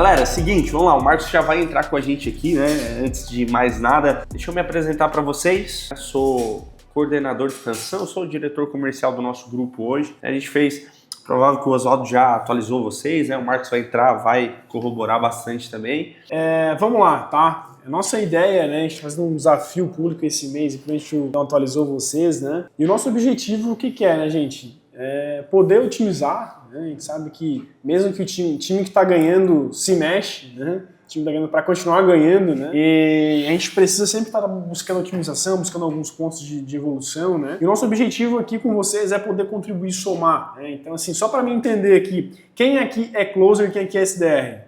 Galera, seguinte, vamos lá, o Marcos já vai entrar com a gente aqui, né? Antes de mais nada, deixa eu me apresentar para vocês. Eu sou coordenador de expansão, sou o diretor comercial do nosso grupo hoje. A gente fez, provável que o Oswaldo já atualizou vocês, né? O Marcos vai entrar, vai corroborar bastante também. Vamos lá, tá? A nossa ideia, né, a gente tá fazendo um desafio público esse mês, e a gente não atualizou vocês, né? E o nosso objetivo, o que é, né, gente? É poder otimizar, né? A gente sabe que mesmo que o time que está ganhando se mexe, né? O time está ganhando para continuar ganhando, né? E a gente precisa sempre estar buscando otimização, buscando alguns pontos de evolução, né? E o nosso objetivo aqui com vocês é poder contribuir e somar, né? Então, assim, só para mim entender aqui, quem aqui é closer e quem aqui é SDR?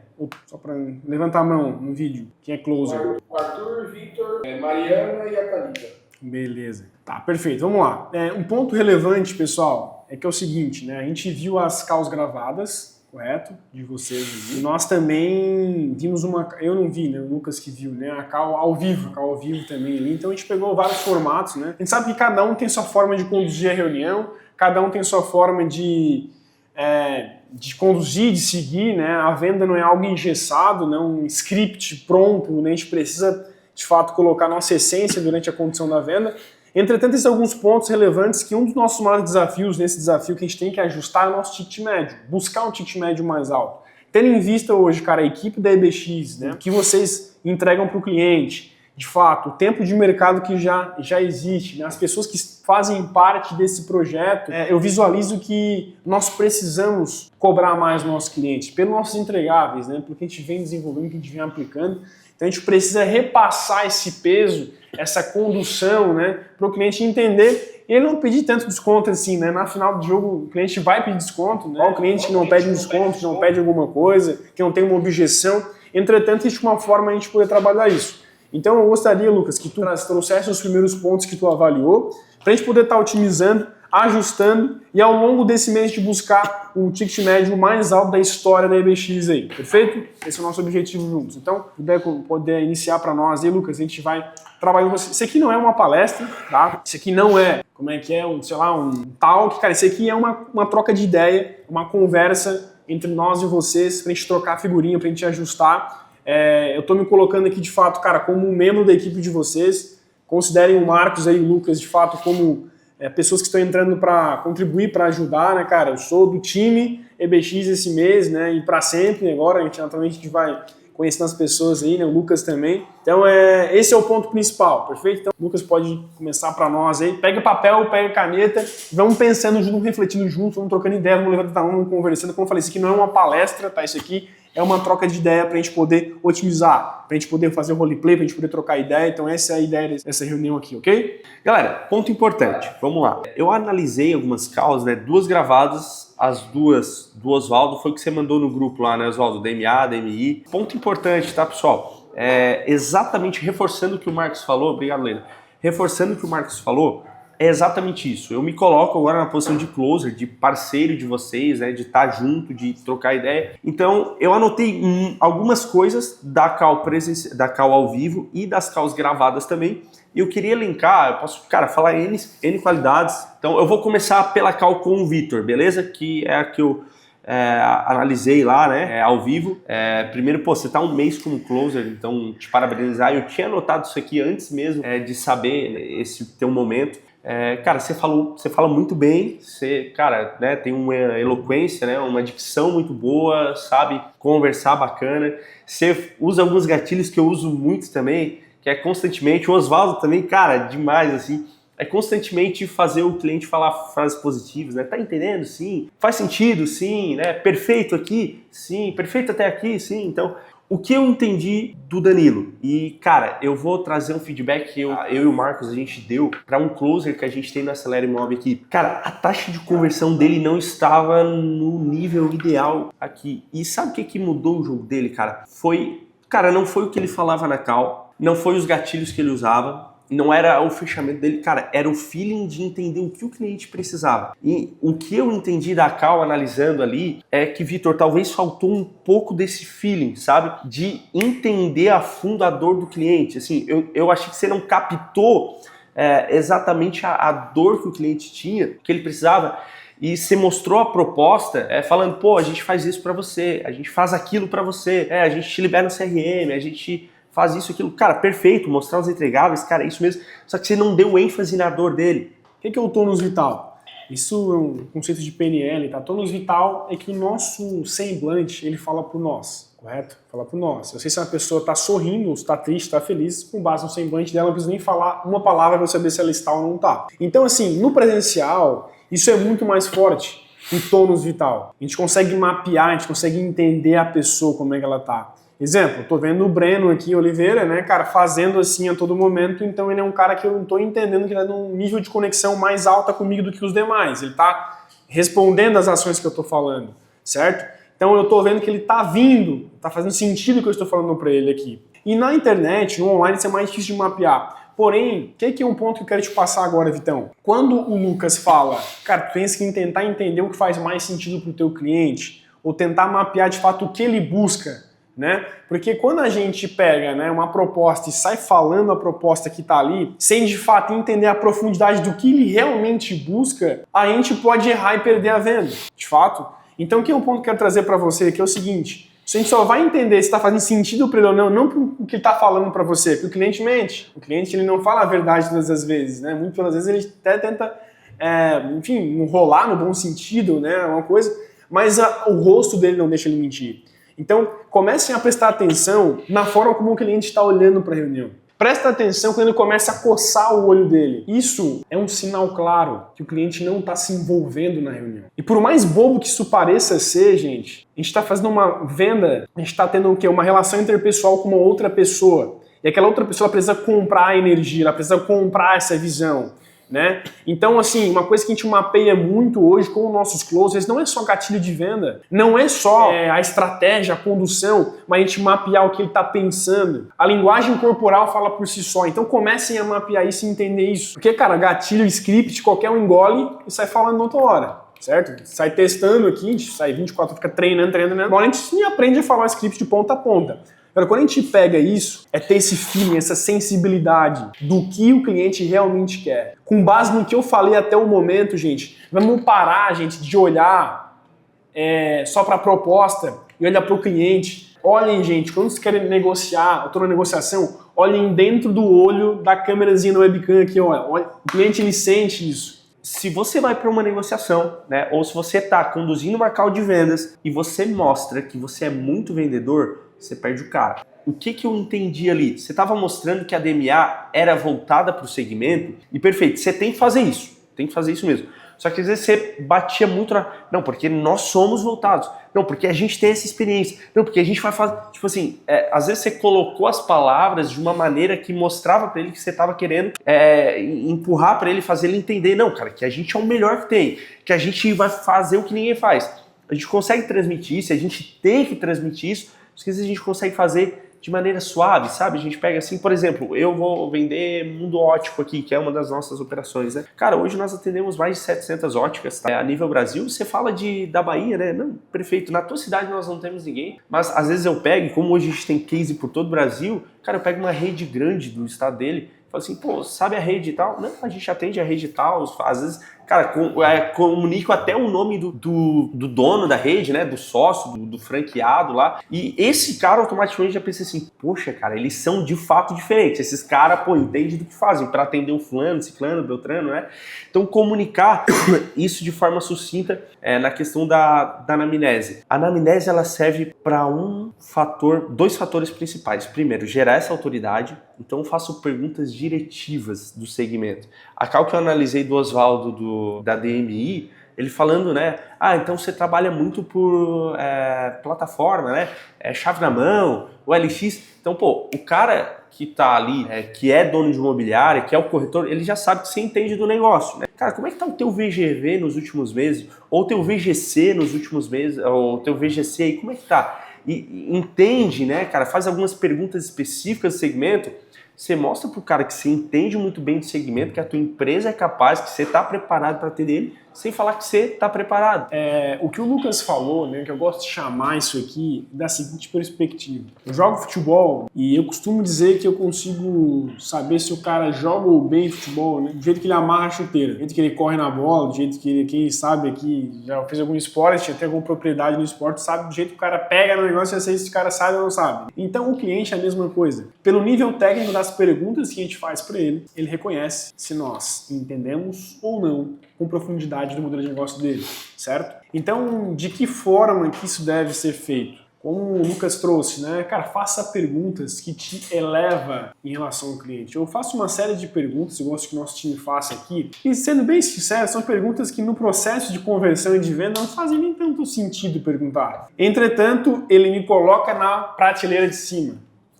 Só para levantar a mão no vídeo, quem é closer? O Arthur, Vitor, Mariana e a Thalita. Beleza. Tá, perfeito. Vamos lá. Um ponto relevante, pessoal, é que é o seguinte, né? A gente viu as calls gravadas, correto? De vocês. E nós também vimos uma... Eu não vi, né? O Lucas que viu, né? A call ao vivo também ali. Então a gente pegou vários formatos, né? A gente sabe que cada um tem sua forma de conduzir a reunião, cada um tem sua forma de conduzir, de seguir, né? A venda não é algo engessado, não um script pronto, né? A gente precisa, de fato, colocar nossa essência durante a condução da venda. Entretanto, existem alguns pontos relevantes que um dos nossos maiores desafios nesse desafio que a gente tem que ajustar é o nosso ticket médio, buscar um ticket médio mais alto. Tendo em vista hoje, cara, a equipe da EBX, né? O que vocês entregam para o cliente, de fato, o tempo de mercado que já existe, né? As pessoas que fazem parte desse projeto, eu visualizo que nós precisamos cobrar mais dos nossos clientes, pelos nossos entregáveis, né? Porque a gente vem desenvolvendo, que a gente vem aplicando. Então a gente precisa repassar esse peso, essa condução, né? Para o cliente entender e ele não pedir tanto desconto assim, né? Na final do jogo o cliente vai pedir desconto, né? O cliente que não pede um desconto, que não pede alguma coisa, que não tem uma objeção. Entretanto, existe uma forma a gente poder trabalhar isso. Então eu gostaria, Lucas, que tu trouxesse os primeiros pontos que tu avaliou, para a gente poder estar otimizando, ajustando e ao longo desse mês de buscar um ticket médio mais alto da história da EBX aí, perfeito? Esse é o nosso objetivo juntos. Então, poder iniciar para nós aí, Lucas, a gente vai trabalhando com você. Isso aqui não é uma palestra, tá? Isso aqui não é, um talk, cara, isso aqui é uma troca de ideia, uma conversa entre nós e vocês, pra gente trocar figurinha, pra gente ajustar. Eu tô me colocando aqui, de fato, cara, como um membro da equipe de vocês. Considerem o Marcos aí, o Lucas, de fato, como pessoas que estão entrando para contribuir, para ajudar, né, cara? Eu sou do time EBX esse mês, né, e para sempre. Agora, naturalmente, a gente vai conhecendo as pessoas aí, né, o Lucas também. Então, esse é o ponto principal, perfeito? Então, o Lucas pode começar para nós aí. Pega papel, pega caneta, vamos pensando junto, vamos refletindo junto, vamos trocando ideia, vamos levantando a mão, vamos conversando. Como eu falei, isso aqui não é uma palestra, tá? Isso aqui é uma troca de ideia para a gente poder otimizar, para a gente poder fazer o roleplay, para a gente poder trocar ideia. Então essa é a ideia dessa reunião aqui, ok? Galera, ponto importante, vamos lá. Eu analisei algumas calls, né? Duas gravadas, as duas do Oswaldo, foi o que você mandou no grupo lá, né, Oswaldo? DMA, DMI. Ponto importante, tá, pessoal? Exatamente reforçando o que o Marcos falou, obrigado, Leila. Reforçando o que o Marcos falou, é exatamente isso. Eu me coloco agora na posição de closer, de parceiro de vocês, né, de estar junto, de trocar ideia. Então, eu anotei algumas coisas da call ao vivo e das calls gravadas também. E eu queria elencar, eu posso, cara, falar N qualidades. Então, eu vou começar pela call com o Vitor, beleza? Que é a que eu analisei lá, né, ao vivo. Primeiro, você tá um mês como closer, então te parabenizar. Eu tinha anotado isso aqui antes mesmo de saber esse teu momento. Cara, você fala muito bem, você, cara, né, tem uma eloquência, né, uma dicção muito boa, sabe conversar bacana. Você usa alguns gatilhos que eu uso muito também, que é constantemente, o Oswaldo também, cara, demais, assim, constantemente fazer o cliente falar frases positivas, né, tá entendendo? Sim. Faz sentido? Sim, né, perfeito aqui? Sim. Perfeito até aqui? Sim. Então, o que eu entendi do Danilo? E, cara, eu vou trazer um feedback que eu e o Marcos a gente deu para um closer que a gente tem no Acelera Imóvel aqui. Cara, a taxa de conversão dele não estava no nível ideal aqui. E sabe o que mudou o jogo dele, cara? Não foi o que ele falava na call, não foi os gatilhos que ele usava, não era o fechamento dele, cara, era o feeling de entender o que o cliente precisava. E o que eu entendi da call analisando ali é que, Vitor, talvez faltou um pouco desse feeling, sabe? De entender a fundo a dor do cliente. Assim, eu achei que você não captou exatamente a dor que o cliente tinha, que ele precisava. e você mostrou a proposta falando, pô, a gente faz isso para você, a gente faz aquilo para você, a gente te libera no CRM, a gente faz isso, aquilo. Cara, perfeito, mostrar os entregáveis, cara, é isso mesmo. Só que você não deu ênfase na dor dele. O que é o tônus vital? Isso é um conceito de PNL, tá? Tônus vital é que o nosso semblante, ele fala por nós, correto? Fala por nós. Eu sei se uma pessoa está sorrindo, está triste, está feliz, com base no semblante dela, não precisa nem falar uma palavra para saber se ela está ou não está. Então, assim, no presencial, isso é muito mais forte, o tônus vital. A gente consegue mapear, a gente consegue entender a pessoa, como é que ela está. Exemplo, eu tô vendo o Breno aqui, Oliveira, né, cara, fazendo assim a todo momento, então ele é um cara que eu não tô entendendo que ele tá num nível de conexão mais alta comigo do que os demais. Ele tá respondendo às ações que eu tô falando, certo? Então eu tô vendo que ele tá vindo, tá fazendo sentido o que eu estou falando pra ele aqui. E na internet, no online, isso é mais difícil de mapear. Porém, o que é um ponto que eu quero te passar agora, Vitão? Quando o Lucas fala, cara, tu tens que tentar entender o que faz mais sentido pro teu cliente, ou tentar mapear de fato o que ele busca, né? Porque quando a gente pega, né, uma proposta e sai falando a proposta que está ali, sem de fato entender a profundidade do que ele realmente busca, a gente pode errar e perder a venda, de fato. Então, o que é um ponto que eu quero trazer para você, que é o seguinte: a gente só vai entender se está fazendo sentido para ele ou não por que ele está falando para você, porque o cliente mente. O cliente ele não fala a verdade todas as vezes, né? Muitas vezes ele até tenta, enfim, enrolar no bom sentido, né, uma coisa, mas o rosto dele não deixa ele mentir. Então, comecem a prestar atenção na forma como o cliente está olhando para a reunião. Presta atenção quando ele começa a coçar o olho dele. Isso é um sinal claro que o cliente não está se envolvendo na reunião. E por mais bobo que isso pareça ser, gente, a gente está fazendo uma venda, a gente está tendo o quê? Uma relação interpessoal com uma outra pessoa. E aquela outra pessoa precisa comprar a energia, ela precisa comprar essa visão. Né? Então, assim, uma coisa que a gente mapeia muito hoje com os nossos closers não é só gatilho de venda, não é só a estratégia, a condução, mas a gente mapear o que ele está pensando. A linguagem corporal fala por si só, então comecem a mapear isso e entender isso. Porque, cara, gatilho, script, qualquer um engole e sai falando outra hora. Certo? Sai testando aqui, a gente sai 24 horas, fica treinando. Agora a gente aprende a falar script de ponta a ponta. Agora, quando a gente pega isso, é ter esse feeling, essa sensibilidade do que o cliente realmente quer. Com base no que eu falei até o momento, gente, vamos parar, gente, de olhar só para a proposta e olhar para o cliente. Olhem, gente, quando vocês querem negociar, ou estou na negociação, olhem dentro do olho da câmerazinha do webcam aqui, olha. O cliente, ele sente isso. Se você vai para uma negociação, né, ou se você está conduzindo uma call de vendas e você mostra que você é muito vendedor, você perde o cara. O que eu entendi ali? Você estava mostrando que a DMA era voltada para o segmento e perfeito, você tem que fazer isso mesmo. Só que às vezes você batia muito não, porque nós somos voltados. Não, porque a gente tem essa experiência. Não, porque a gente vai fazer... Tipo assim, às vezes você colocou as palavras de uma maneira que mostrava para ele que você estava querendo empurrar para ele, fazer ele entender. Não, cara, que a gente é o melhor que tem. Que a gente vai fazer o que ninguém faz. A gente consegue transmitir isso, a gente tem que transmitir isso, porque às vezes a gente consegue fazer de maneira suave, sabe? A gente pega assim, por exemplo, eu vou vender Mundo Ótico aqui, que é uma das nossas operações, né? Cara, hoje nós atendemos mais de 700 óticas, tá? A nível Brasil, você fala da Bahia, né? Não, perfeito, na tua cidade nós não temos ninguém, mas às vezes eu pego, como hoje a gente tem case por todo o Brasil, cara, eu pego uma rede grande do estado dele, falo assim, pô, sabe a rede e tal? Não, a gente atende a rede e tal, às vezes, cara, comunico até o nome do dono da rede, né, do sócio, do franqueado lá, e esse cara automaticamente já pensa assim, poxa, cara, eles são de fato diferentes, esses caras, pô, entendem do que fazem, para atender o fulano, ciclano, beltrano, né? Então, comunicar isso de forma sucinta na questão da anamnese. A anamnese, ela serve para dois fatores principais. Primeiro, gerar essa autoridade, então eu faço perguntas diretivas do segmento. A call que eu analisei do Oswaldo da DMI, ele falando, né, então você trabalha muito por plataforma, né, chave na mão, OLX, então, pô, o cara que tá ali, que é dono de imobiliária, que é o corretor, ele já sabe que você entende do negócio, né? Cara, como é que tá o teu VGV nos últimos meses, ou o teu VGC nos últimos meses, ou o teu VGC aí, como é que tá? E entende, né, cara, faz algumas perguntas específicas do segmento, Você mostra pro cara que você entende muito bem do segmento, que a tua empresa é capaz, que você está preparado para atender ele, sem falar que você está preparado. O que o Lucas falou, né, que eu gosto de chamar isso aqui da seguinte perspectiva. Eu jogo futebol e eu costumo dizer que eu consigo saber se o cara joga bem futebol, né, do jeito que ele amarra a chuteira, do jeito que ele corre na bola, do jeito que ele, quem sabe aqui, já fez algum esporte, tem alguma propriedade no esporte, sabe do jeito que o cara pega no negócio e sei se esse cara sabe ou não sabe. Então o cliente é a mesma coisa. Pelo nível técnico das perguntas que a gente faz para ele, ele reconhece se nós entendemos ou não com profundidade do modelo de negócio dele, certo? Então, de que forma que isso deve ser feito? Como o Lucas trouxe, né? Cara, faça perguntas que te eleva em relação ao cliente. Eu faço uma série de perguntas, eu gosto que o nosso time faça aqui, e sendo bem sincero, são perguntas que no processo de conversão e de venda não fazem nem tanto sentido perguntar. Entretanto, ele me coloca na prateleira de cima.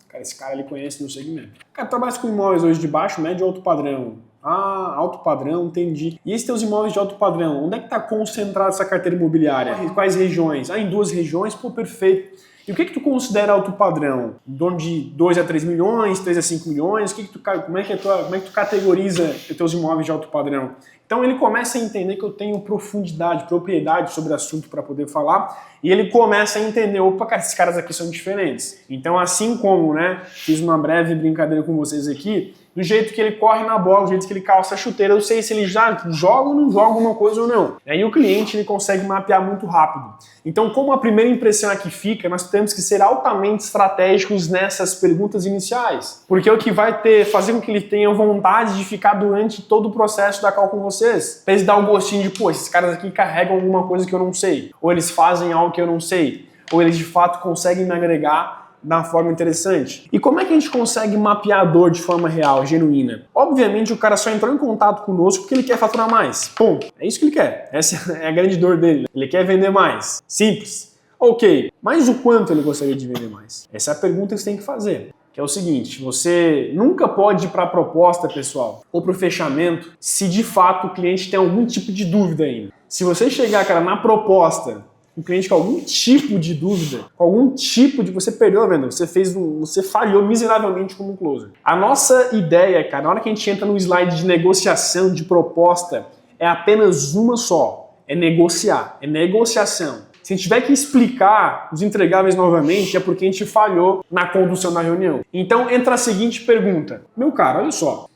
Cara, esse cara ele conhece meu segmento. Cara, trabalha com imóveis hoje de baixo, médio ou alto padrão. Ah, alto padrão, entendi. E esses teus imóveis de alto padrão, onde é que está concentrada essa carteira imobiliária? Quais regiões? Ah, em 2 regiões? Pô, perfeito. E o que tu considera alto padrão? Em torno de 2 a 3 milhões, 3 a 5 milhões? Como é que tu categoriza os teus imóveis de alto padrão? Então ele começa a entender que eu tenho profundidade, propriedade sobre o assunto para poder falar, e ele começa a entender, opa, cara, esses caras aqui são diferentes. Então assim como, né, fiz uma breve brincadeira com vocês aqui, do jeito que ele corre na bola, do jeito que ele calça a chuteira, eu sei se ele já joga ou não joga alguma coisa ou não. Aí o cliente ele consegue mapear muito rápido. Então, como a primeira impressão aqui fica, nós temos que ser altamente estratégicos nessas perguntas iniciais. Porque é o que vai fazer com que ele tenha vontade de ficar durante todo o processo da call com vocês. Pra eles dar um gostinho de, pô, esses caras aqui carregam alguma coisa que eu não sei. Ou eles fazem algo que eu não sei. Ou eles de fato conseguem me agregar da forma interessante. E como é que a gente consegue mapear a dor de forma real, genuína? Obviamente o cara só entrou em contato conosco porque ele quer faturar mais. Ponto. É isso que ele quer. Essa é a grande dor dele. Ele quer vender mais. Simples. Ok. Mas o quanto ele gostaria de vender mais? Essa é a pergunta que você tem que fazer. Que é o seguinte, você nunca pode ir para a proposta, pessoal, ou para o fechamento, se de fato o cliente tem algum tipo de dúvida ainda. Se você chegar, cara, na proposta, um cliente com algum tipo de dúvida, com algum tipo de... Você perdeu a venda, você falhou miseravelmente como closer. A nossa ideia, cara, na hora que a gente entra no slide de negociação, de proposta, é apenas uma só. É negociar, é negociação. Se a gente tiver que explicar os entregáveis novamente, é porque a gente falhou na condução da reunião. Então entra a seguinte pergunta. Meu cara, olha só,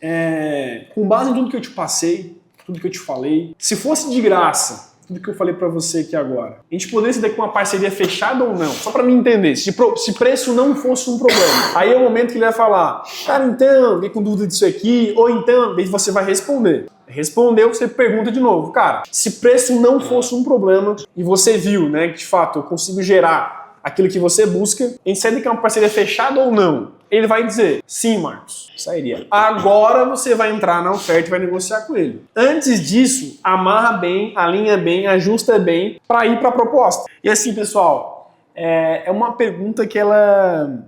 com base em tudo que eu te passei, tudo que eu te falei, se fosse de graça, tudo que eu falei pra você aqui agora, a gente poderia se dar com uma parceria fechada ou não? Só pra me entender, se preço não fosse um problema. Aí é o momento que ele vai falar, cara, então, fiquei com dúvida disso aqui, ou então, aí você vai responder. Respondeu, você pergunta de novo, cara, se preço não fosse um problema e você viu, né, que de fato eu consigo gerar aquilo que você busca, a gente sabe que é uma parceria fechada ou não? Ele vai dizer, sim, Marcos, sairia. Agora você vai entrar na oferta e vai negociar com ele. Antes disso, amarra bem, alinha bem, ajusta bem para ir para a proposta. E assim, pessoal, é uma pergunta que ela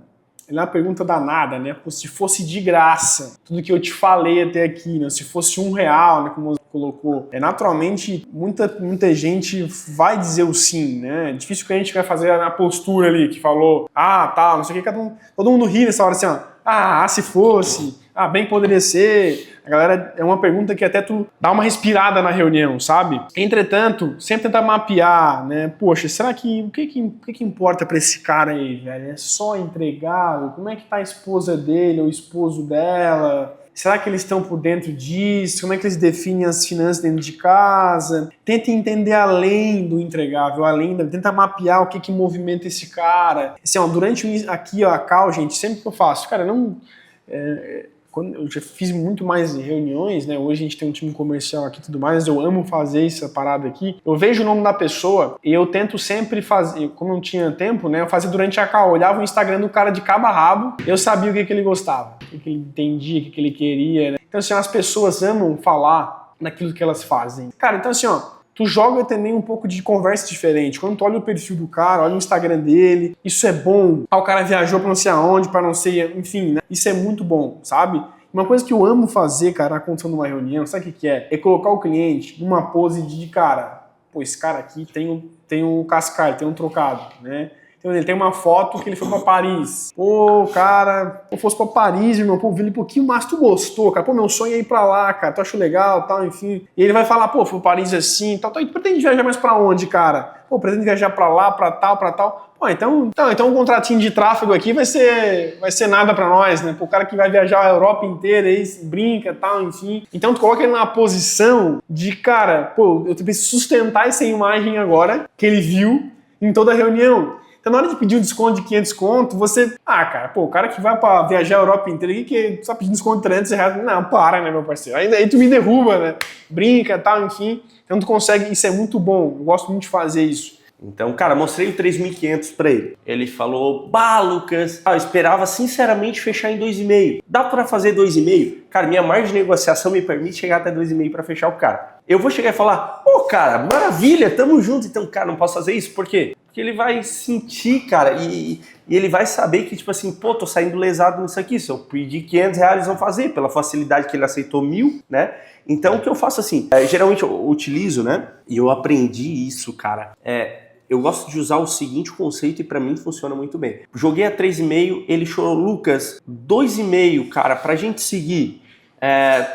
é uma pergunta danada, né? Se fosse de graça, tudo que eu te falei até aqui, né? Se fosse R$1, né? Como você colocou, naturalmente muita gente vai dizer o sim, né? É difícil que a gente vai fazer a postura ali que falou, tá, não sei o que, todo mundo ri nessa hora assim, ó, se fosse, bem poderia ser. A galera, é uma pergunta que até tu dá uma respirada na reunião, sabe? Entretanto, sempre tentar mapear, né? Poxa, será que o que importa pra esse cara aí, velho? É só entregar? Como é que tá a esposa dele ou o esposo dela? Será que eles estão por dentro disso? Como é que eles definem as finanças dentro de casa? Tenta entender além do entregável, tenta mapear o que movimenta esse cara. Assim, durante aqui a call, gente, sempre que eu faço, cara, eu já fiz muito mais reuniões, né? Hoje a gente tem um time comercial aqui e tudo mais, eu amo fazer essa parada aqui. Eu vejo o nome da pessoa e eu tento sempre fazer, como não tinha tempo, né? Eu fazia durante a call, eu olhava o Instagram do cara de cabo a rabo, eu sabia o que ele gostava, o que ele entendia, o que ele queria, né? Então assim, as pessoas amam falar naquilo que elas fazem. Cara, então assim, tu joga também um pouco de conversa diferente. Quando tu olha o perfil do cara, olha o Instagram dele, isso é bom. O cara viajou pra não sei aonde, pra não sei... Enfim, né? Isso é muito bom, sabe? Uma coisa que eu amo fazer, cara, na condição de uma reunião, sabe o que é? É colocar o cliente numa pose de, cara, pô, esse cara aqui tem um cascalho, tem um trocado, né? Então ele tem uma foto que ele foi pra Paris. Pô, cara, se eu fosse pra Paris, irmão, pô, vi ele um pouquinho mais, tu gostou, cara. Pô, meu sonho é ir pra lá, cara, tu achou legal, tal, enfim. E ele vai falar, pô, fui pra Paris assim, tal, tal. E tu pretende viajar mais pra onde, cara? Pô, pretende viajar pra lá, pra tal, pra tal. Pô, então um contratinho de tráfego aqui vai ser nada pra nós, né? Pô, o cara que vai viajar a Europa inteira aí, brinca, tal, enfim. Então tu coloca ele numa posição de, cara, pô, eu preciso sustentar essa imagem agora que ele viu em toda a reunião. Então, na hora de pedir um desconto de 500 conto, você... Ah, cara, pô, o cara que vai pra viajar a Europa inteira aqui, que só pedir desconto de 300 reais... Não, para, né, meu parceiro? Aí tu me derruba, né? Brinca, tal, enfim. Então, tu consegue... Isso é muito bom. Eu gosto muito de fazer isso. Então, cara, mostrei o 3.500 pra ele. Ele falou, bah, Lucas, eu esperava sinceramente fechar em 2,5. Dá pra fazer 2,5? Cara, minha margem de negociação me permite chegar até 2,5 pra fechar o cara. Eu vou chegar e falar, pô, cara, maravilha, tamo junto. Então, cara, não posso fazer isso? Por quê? Porque ele vai sentir, cara, e ele vai saber que, tipo assim, pô, tô saindo lesado nisso aqui. Se eu pedir 500 reais, eles vão fazer, pela facilidade que ele aceitou 1.000, né? Então, o que eu faço assim, geralmente eu utilizo, né? E eu aprendi isso, cara, eu gosto de usar o seguinte conceito e pra mim funciona muito bem. Joguei a 3,5, ele chorou, Lucas, 2,5, cara, pra gente seguir,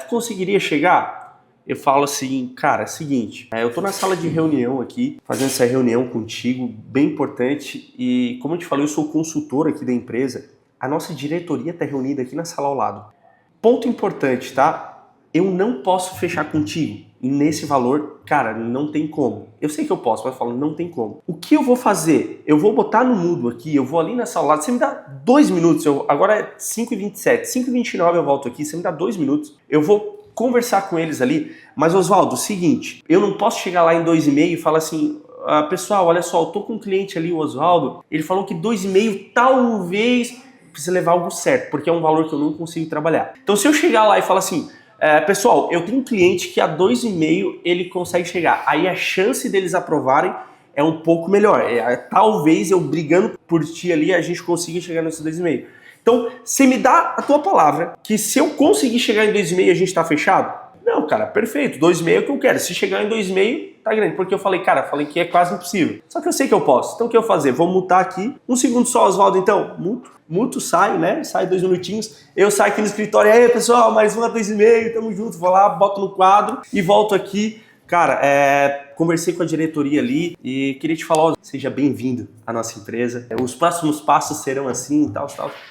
tu conseguiria chegar? Eu falo assim, cara, é o seguinte, eu tô na sala de reunião aqui, fazendo essa reunião contigo, bem importante, e como eu te falei, eu sou consultor aqui da empresa, a nossa diretoria tá reunida aqui na sala ao lado. Ponto importante, tá? Eu não posso fechar contigo. E nesse valor, cara, não tem como. Eu sei que eu posso, mas eu falo, não tem como. O que eu vou fazer? Eu vou botar no mudo aqui, eu vou ali nessa lado. Você me dá 2 minutos, agora é 5h27, 5h29 eu volto aqui, você me dá 2 minutos. Eu vou conversar com eles ali. Mas, Oswaldo, seguinte, eu não posso chegar lá em 2,5 e falar assim, pessoal, olha só, eu tô com um cliente ali, o Oswaldo, ele falou que 2,5 talvez precisa levar algo certo, porque é um valor que eu não consigo trabalhar. Então, se eu chegar lá e falar assim, pessoal, eu tenho um cliente que a 2,5 ele consegue chegar. Aí a chance deles aprovarem é um pouco melhor. Talvez eu brigando por ti ali, a gente consiga chegar nesse 2,5. Então, você me dá a tua palavra que se eu conseguir chegar em 2,5 a gente tá fechado? Não, cara, perfeito. 2,5 é o que eu quero. Se chegar em 2,5, tá grande. Porque eu falei, cara, que é quase impossível. Só que eu sei que eu posso. Então o que eu vou fazer? Vou mutar aqui. Um segundo só, Oswaldo, então. Muto, saio, né? Sai 2 minutinhos. Eu saio aqui no escritório. E aí, pessoal, mais uma 2,5. Tamo junto. Vou lá, boto no quadro e volto aqui. Cara, conversei com a diretoria ali e queria te falar, seja bem-vindo à nossa empresa. Os próximos passos serão assim, tal.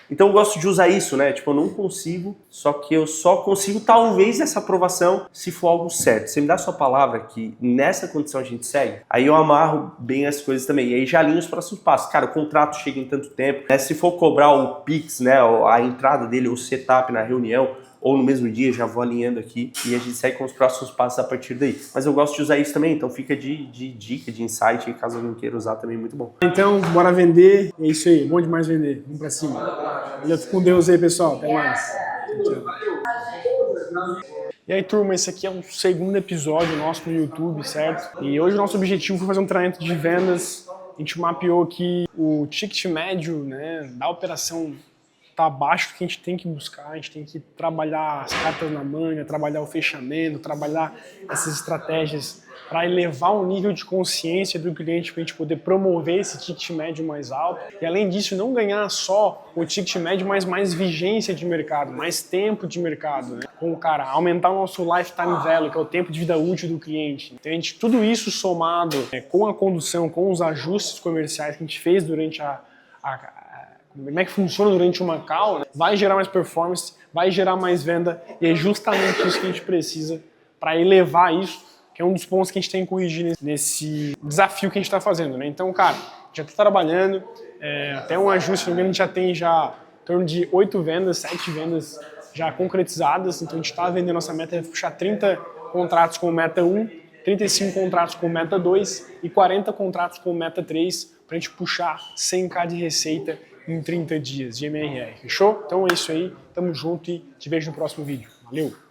Então eu gosto de usar isso, né? Tipo, eu não consigo, só que eu só consigo talvez essa aprovação se for algo certo. Você me dá a sua palavra que nessa condição a gente segue, aí eu amarro bem as coisas também. E aí já alinho os próximos passos. Cara, o contrato chega em tanto tempo, né? Se for cobrar o Pix, né? A entrada dele, o setup na reunião, ou no mesmo dia, já vou alinhando aqui e a gente segue com os próximos passos a partir daí. Mas eu gosto de usar isso também, então fica de dica, de insight, caso alguém queira usar também, muito bom. Então, bora vender. É isso aí, bom demais vender. Vamos pra cima. Valeu, fica com Deus aí, pessoal. Até mais. E aí, turma, esse aqui é o segundo episódio nosso no YouTube, certo? E hoje o nosso objetivo foi fazer um treinamento de vendas. A gente mapeou aqui o ticket médio, né, da operação tá abaixo do que a gente tem que buscar, a gente tem que trabalhar as cartas na manga, trabalhar o fechamento, trabalhar essas estratégias para elevar o nível de consciência do cliente para a gente poder promover esse ticket médio mais alto. E além disso, não ganhar só o ticket médio, mas mais vigência de mercado, mais tempo de mercado, né? Com, cara, aumentar o nosso lifetime value, que é o tempo de vida útil do cliente. Entende? Tudo isso somado com a condução, com os ajustes comerciais que a gente fez durante como é que funciona durante uma call, né? Vai gerar mais performance, vai gerar mais venda e é justamente isso que a gente precisa para elevar isso, que é um dos pontos que a gente tem que corrigir nesse desafio que a gente está fazendo, né? Então, cara, já está trabalhando, até um ajuste, a gente já tem em torno de 8 vendas, 7 vendas já concretizadas, então a gente está vendendo, nossa meta é puxar 30 contratos com meta 1, 35 contratos com meta 2 e 40 contratos com meta 3 para a gente puxar 100k de receita em 30 dias de MRR, fechou? Então é isso aí, tamo junto e te vejo no próximo vídeo. Valeu!